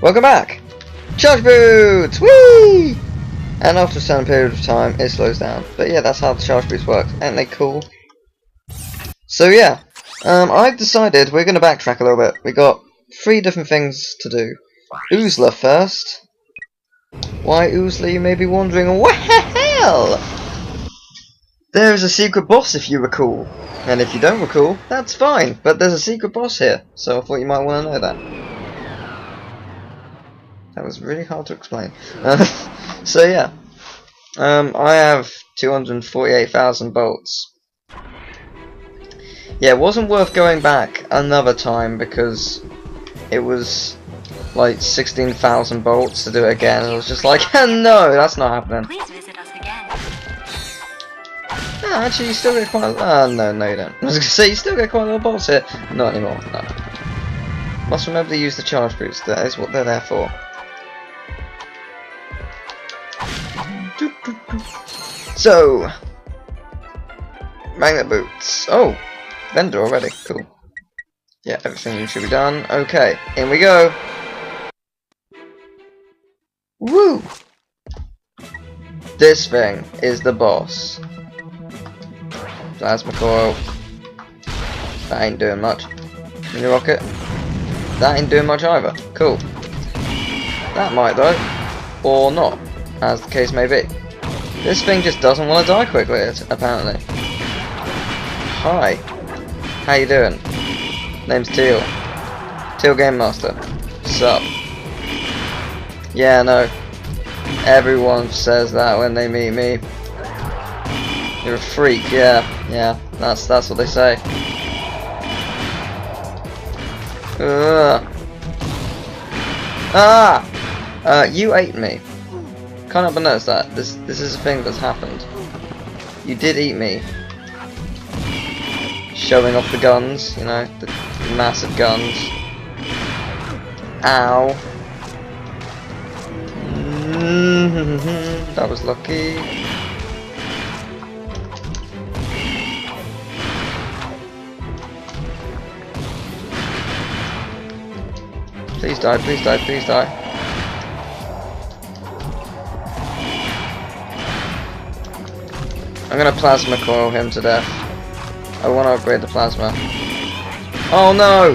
Welcome back! Charge boots! Whee! And after a certain period of time, it slows down. But yeah, that's how the charge boots work. Ain't they cool? So yeah, I've decided we're going to backtrack a little bit. We got 3 different things to do. Oozla first. Why Oozla, you may be wondering? Well, there's a secret boss if you recall. And if you don't recall, that's fine. But there's a secret boss here, so I thought you might want to know that. That was really hard to explain. So yeah, I have 248,000 bolts. Yeah, it wasn't worth going back another time because it was like 16,000 bolts to do it again, and I was just like, no, that's not happening. Please visit us again. No, actually, you still get quite. No, you don't. I was gonna say you still get quite a lot of bolts here. Not anymore. No. Must remember to use the charge boots. That is what they're there for. So, magnet boots. Oh, vendor already. Cool. Yeah, everything should be done. Okay, in we go. Woo! This thing is the boss. Plasma coil. That ain't doing much. Mini rocket. That ain't doing much either. Cool. That might though. Or not, as the case may be. This thing just doesn't want to die quickly, apparently. Hi. How you doing? Name's Teal. Teal Game Master. Sup? Yeah, no. Everyone says that when they meet me. You're a freak, yeah, that's what they say. You ate me. Can't help but notice that. This is a thing that's happened. You did eat me. Showing off the guns, you know, the massive guns. Ow. That was lucky. Please die, please die, please die. I'm gonna plasma coil him to death. I want to upgrade the plasma. Oh no!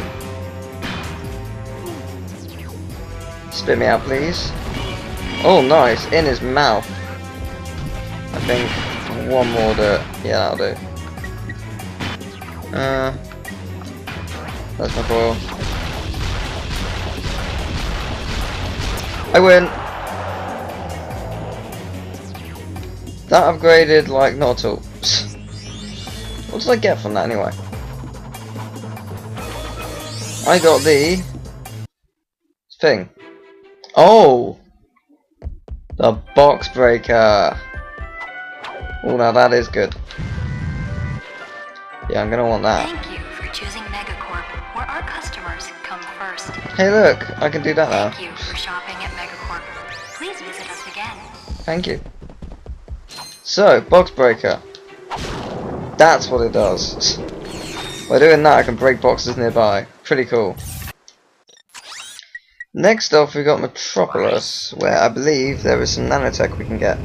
Spit me out, please. Oh, nice. In his mouth. I think one more do it. Yeah, that'll do. That's my coil. I win! That upgraded like not at all. What did I get from that anyway? I got the thing. Oh! The box breaker. Oh, now that is good. Yeah, I'm gonna want that. Thank you for choosing Megacorp, where our customers come first. Hey, look, I can do that now. Thank you for shopping at Megacorp. Please visit us again. Thank you. So, box breaker. That's what it does. By doing that, I can break boxes nearby. Pretty cool. Next off, we got Metropolis, where I believe there is some nanotech we can get.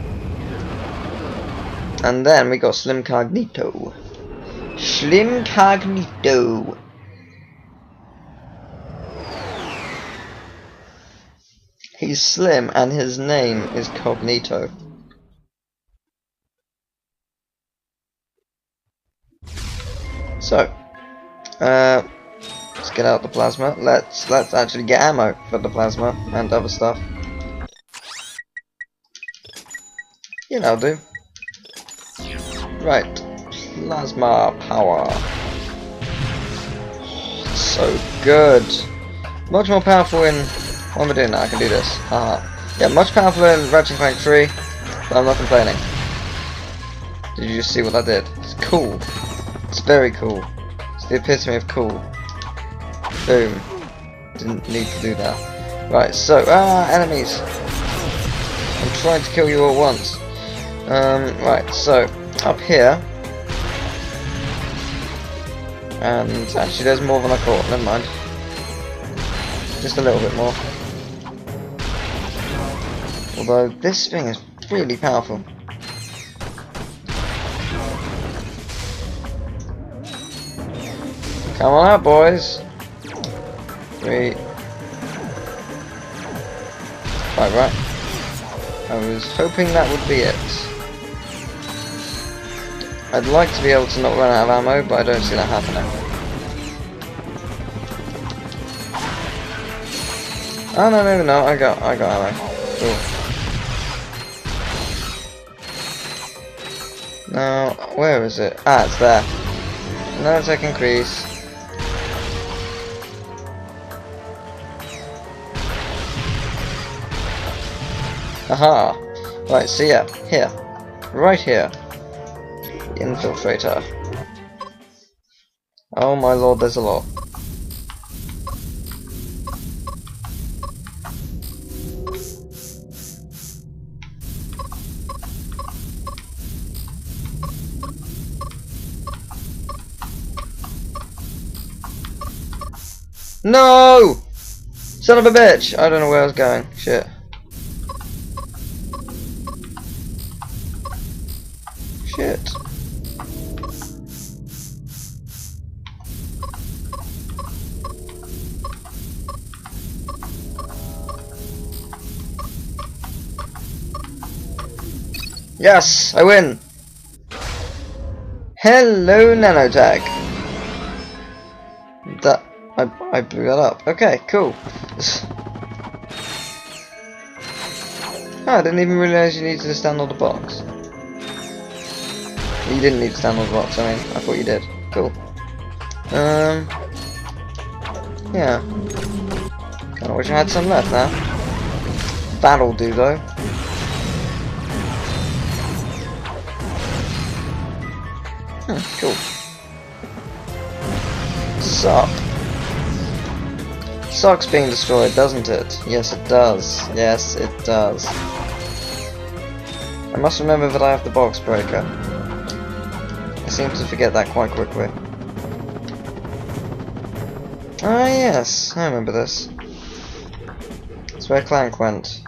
And then we got Slim Cognito. Slim Cognito. He's slim, and his name is Cognito. So, let's get out the plasma. Let's actually get ammo for the plasma and other stuff. Yeah, that'll do. Right, plasma power. Oh, it's so good. Much more powerful in. What am I doing now? I can do this. Yeah, much powerful in Ratchet Clank 3, but I'm not complaining. Did you just see what that did? It's cool. It's very cool. It's the epitome of cool. Boom. Didn't need to do that. Right, so, enemies. I'm trying to kill you all at once. Right, so, up here. And actually there's more than I thought, never mind. Just a little bit more. Although this thing is really powerful. Come on out, boys. 3. Right. I was hoping that would be it. I'd like to be able to not run out of ammo, but I don't see that happening. Oh no, maybe not. I got ammo. Cool. Now, where is it? Ah, it's there. Another attack increase. Aha! Right, so yeah, here. Right here. The infiltrator. Oh my lord, there's a lot. No! Son of a bitch! I don't know where I was going. Shit. Shit. Yes! I win! Hello, nanotag! That... I blew that up. Okay, cool. I didn't even realise you needed to stand on the box. You didn't need to stand on the box, I mean, I thought you did. Cool. Yeah. Kinda wish I had some left now. That'll do though. Cool. Suck. Sucks being destroyed, doesn't it? Yes, it does. Yes, it does. I must remember that I have the box breaker. I seem to forget that quite quickly. Ah, yes, I remember this. It's where Clank went.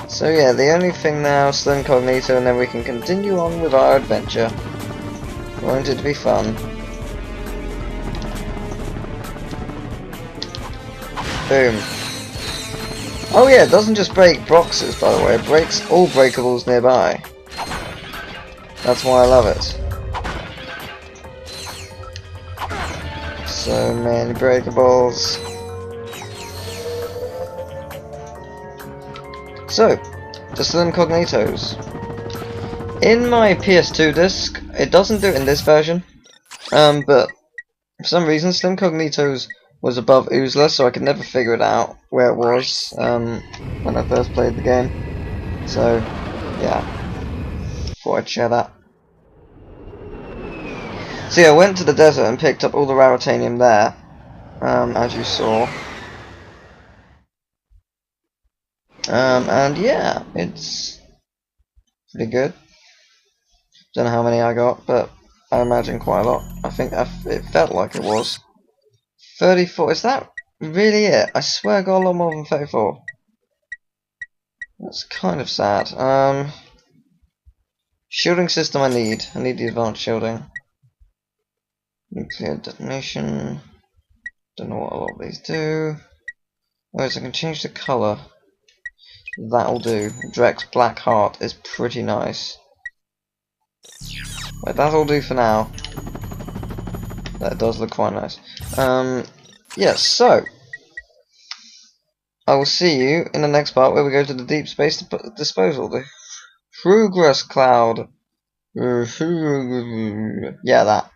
So yeah, the only thing now is the incognito, and then we can continue on with our adventure. Won't it be fun? Boom. Oh yeah, it doesn't just break boxes, by the way, it breaks all breakables nearby. That's why I love it. So many breakables. So, just the incognitos. In my PS2 disc, it doesn't do it in this version, but for some reason, Slim Cognitos was above Oozla, so I could never figure it out where it was when I first played the game. So, yeah, thought I'd share that. So yeah, I went to the desert and picked up all the Raritanium there, as you saw. And yeah, it's pretty good. Don't know how many I got, but I imagine quite a lot. I think it felt like it was 34. Is that really it? I swear I got a lot more than 34. That's kind of sad. Shielding system I need the advanced shielding. Nuclear detonation. Don't know what a lot of these do. Oh, so I can change the colour. That'll do. Drex Black Heart is pretty nice. Right, that'll do for now. That does look quite nice. Yes, so I will see you in the next part where we go to the deep space disposal. The Progress Cloud. Yeah, that.